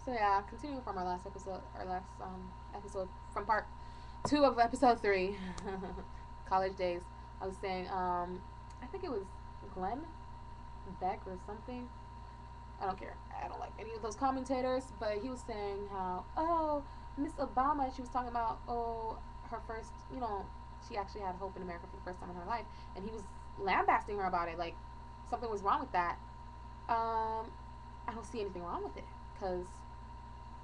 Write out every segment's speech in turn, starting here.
So yeah, continuing from our last episode from part 2 of episode 3, college days. I was saying, I think it was Glenn Beck or something. I don't care. I don't like any of those commentators, but he was saying how, oh, Miss Obama, she was talking about, oh, her first, she actually had hope in America for the first time in her life, and he was lambasting her about it, like something was wrong with that. I don't see anything wrong with it because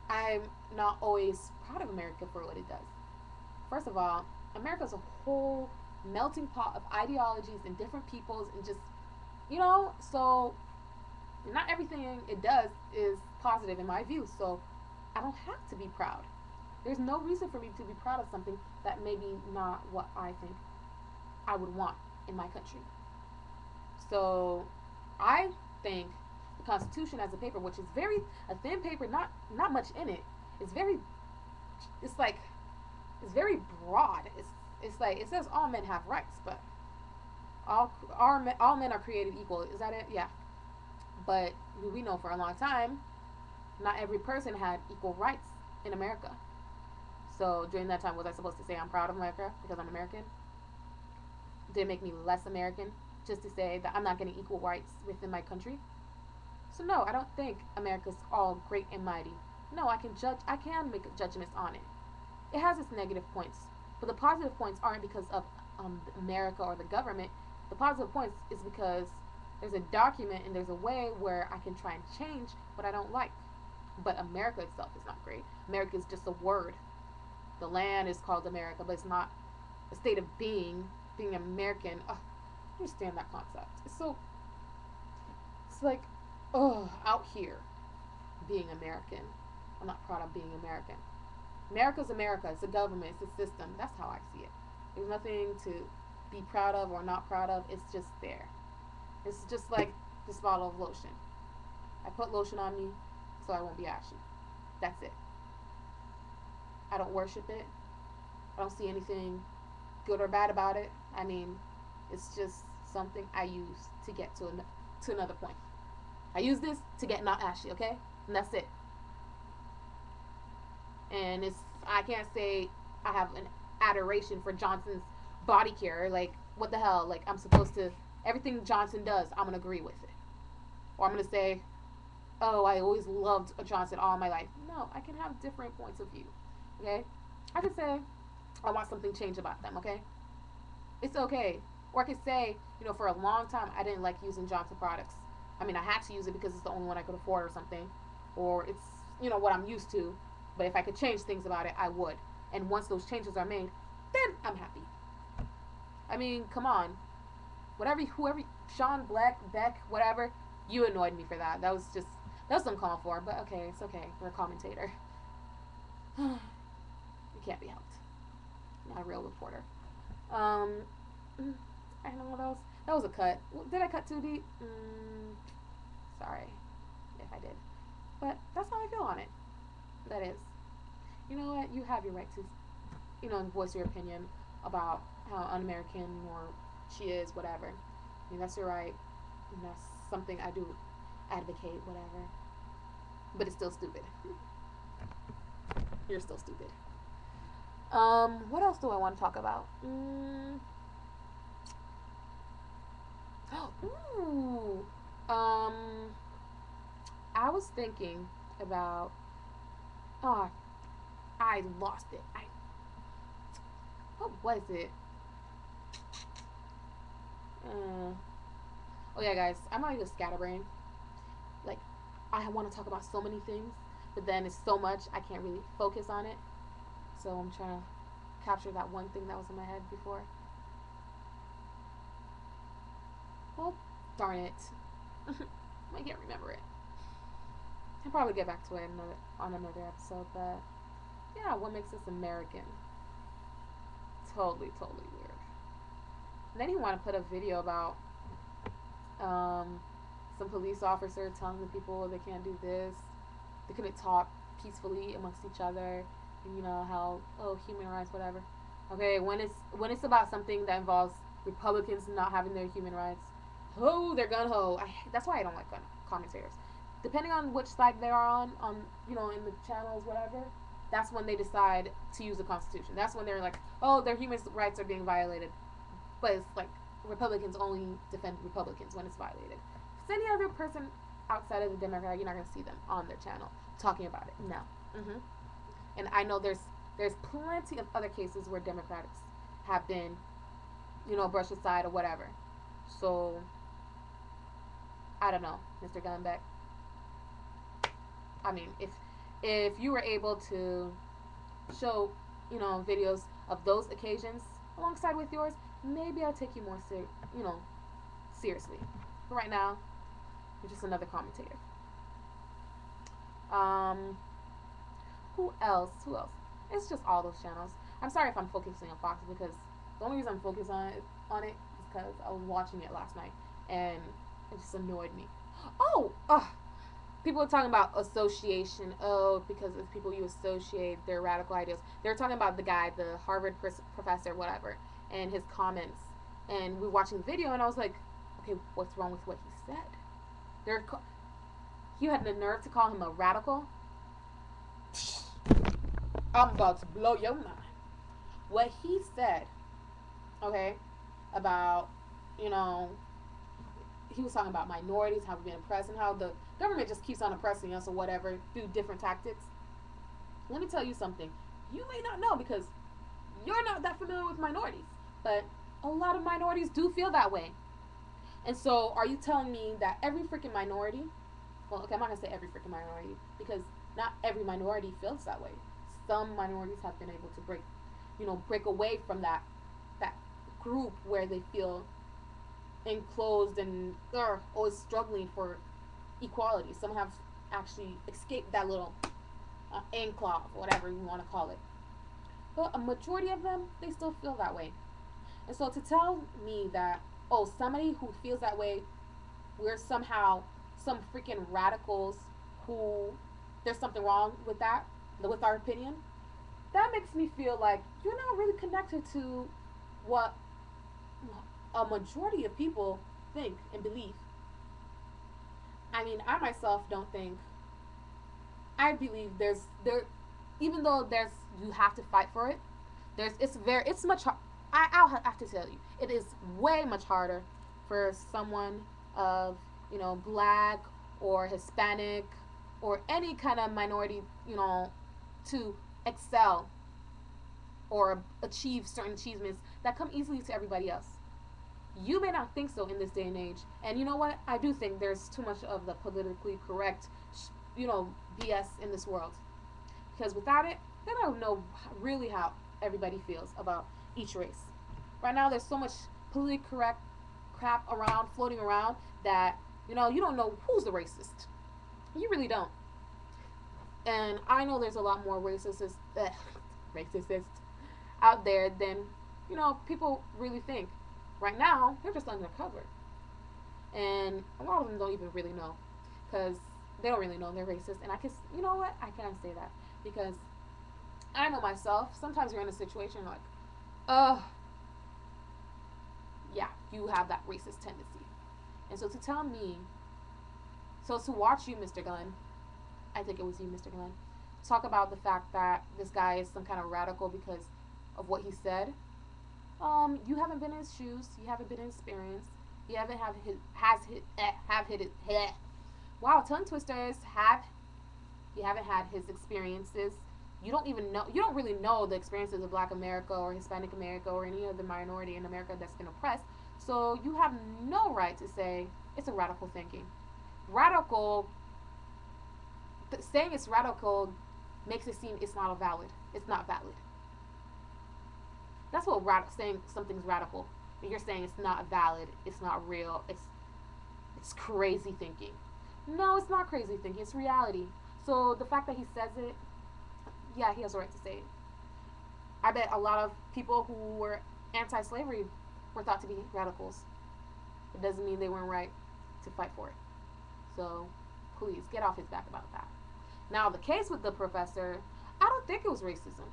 I'm not always proud of America for what it does. First of all, America's a whole melting pot of ideologies and different peoples and just, so not everything it does is positive in my view. So I don't have to be proud. There's no reason for me to be proud of something that maybe not what I think I would want in my country. So I think the Constitution as a paper, which is very a thin paper, not much in it. It's very, it's like, it's very broad. It's like it says all men have rights, but all men are created equal. Is that it? Yeah. But we know for a long time, not every person had equal rights in America. So during that time, was I supposed to say I'm proud of America because I'm American? Did it make me less American just to say that I'm not getting equal rights within my country? So no, I don't think America's all great and mighty. No, I can make judgments on it. It has its negative points, but the positive points aren't because of America or the government. The positive points is because there's a document and there's a way where I can try and change what I don't like. But America itself is not great. America is just a word. The land is called America, but it's not a state of being. Being American, I understand that concept. It's like, out here, being American. I'm not proud of being American. America's America. It's a government. It's a system. That's how I see it. There's nothing to be proud of or not proud of. It's just there. It's just like this bottle of lotion. I put lotion on me so I won't be ashy. That's it. I don't worship it. I don't see anything good or bad about it. I mean, it's just something I use to get to another point. I use this to get not ashy, okay? And that's it. And I can't say I have an adoration for Johnson's body care. Like, what the hell? Like, I'm supposed to, everything Johnson does, I'm gonna agree with it. Or I'm gonna say, oh, I always loved Johnson all my life. No, I can have different points of view. Okay? I could say I want something changed about them, okay? It's okay. Or I could say, for a long time I didn't like using Johnson products. I mean, I had to use it because it's the only one I could afford or something. Or it's, what I'm used to. But if I could change things about it, I would. And once those changes are made, then I'm happy. I mean, come on. Whoever, Sean Black, Beck, whatever, you annoyed me for that. That was uncalled for. But okay, it's okay. We're a commentator. It can't be helped. Not a real reporter. I don't know what else. That was a cut. Did I cut too deep? Sorry if I did. But that's how I feel on it. That is. You know what? You have your right to, voice your opinion about how un-American or she is, whatever. I mean, that's your right. And that's something I do advocate, whatever. But it's still stupid. You're still stupid. What else do I want to talk about? Ooh. I was thinking about. Oh, I lost it. What was it? Oh yeah, guys. I'm not even a scatterbrain. Like, I want to talk about so many things, but then it's so much I can't really focus on it. So I'm trying to capture that one thing that was in my head before. Well, darn it. I can't remember it. I'll probably get back to it on another episode, but yeah, what makes us American? Totally weird. And then you want to put a video about some police officer telling the people they can't do this. They couldn't talk peacefully amongst each other. And how, human rights, whatever. Okay, when it's about something that involves Republicans not having their human rights, they're gun ho. That's why I don't like gun commentators. depending on which side they are on in the channels, whatever, that's when they decide to use the Constitution. That's when they're like, oh, their human rights are being violated. But it's like Republicans only defend Republicans when it's violated. If it's any other person outside of the Democrat, you're not going to see them on their channel talking about it. No. And I know there's plenty of other cases where Democrats have been, brushed aside or whatever. So, I don't know, Mr. Gunbeck. I mean, if you were able to show, videos of those occasions alongside with yours, maybe I'll take you more seriously. But right now, you're just another commentator. Who else? It's just all those channels. I'm sorry if I'm focusing on Fox, because the only reason I'm focused on it is because I was watching it last night and it just annoyed me. People are talking about association. Because of people you associate, their radical ideas. They were talking about the guy, the Harvard professor, whatever, and his comments. And we were watching the video, and I was like, okay, what's wrong with what he said? You had the nerve to call him a radical? I'm about to blow your mind. What he said, okay, about, he was talking about minorities, how we've been oppressed, and how the government just keeps on oppressing us or whatever through different tactics. Let me tell you something. You may not know because you're not that familiar with minorities, but a lot of minorities do feel that way. And so are you telling me that every freaking minority, well, okay, I'm not going to say every freaking minority, because not every minority feels that way. Some minorities have been able to break away from that group where they feel enclosed and always struggling for equality. Some have actually escaped that little enclave, whatever you want to call it. But a majority of them, they still feel that way. And so to tell me that, somebody who feels that way, we're somehow some freaking radicals who there's something wrong with that, with our opinion, that makes me feel like you're not really connected to what a majority of people think and believe. I mean, I myself don't think. I believe even though you have to fight for it. It's much. I'll have to tell you, it is way much harder for someone of black or Hispanic or any kind of minority, to excel or achieve certain achievements that come easily to everybody else. You may not think so in this day and age. And you know what? I do think there's too much of the politically correct, BS in this world. Because without it, then I don't know really how everybody feels about each race. Right now, there's so much politically correct crap floating around, that, you don't know who's the racist. You really don't. And I know there's a lot more racists out there than, people really think. Right now, they're just undercover. And a lot of them don't even really know. Because they don't really know they're racist. And I can, you know what? I can't say that. Because I know myself, sometimes you're in a situation like, yeah, you have that racist tendency. And so to watch you, Mr. Gunn, I think it was you, Mr. Glenn, talk about the fact that this guy is some kind of radical because of what he said. You haven't been in his shoes. You haven't been in his experience. You haven't wow, tongue twisters. You haven't had his experiences. You don't even know. You don't really know the experiences of Black America or Hispanic America or any other minority in America that's been oppressed. So you have no right to say it's a radical thinking. Saying it's radical makes it seem it's not valid. It's not valid. That's what saying something's radical. And you're saying it's not valid. It's not real. It's crazy thinking. No, it's not crazy thinking. It's reality. So the fact that he says it, yeah, he has a right to say it. I bet a lot of people who were anti-slavery were thought to be radicals. It doesn't mean they weren't right to fight for it. So please get off his back about that. Now, the case with the professor, I don't think it was racism.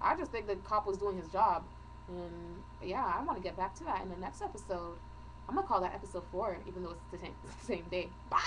I just think the cop was doing his job. And yeah, I want to get back to that in the next episode. I'm going to call that episode 4, even though it's the same day. Bye!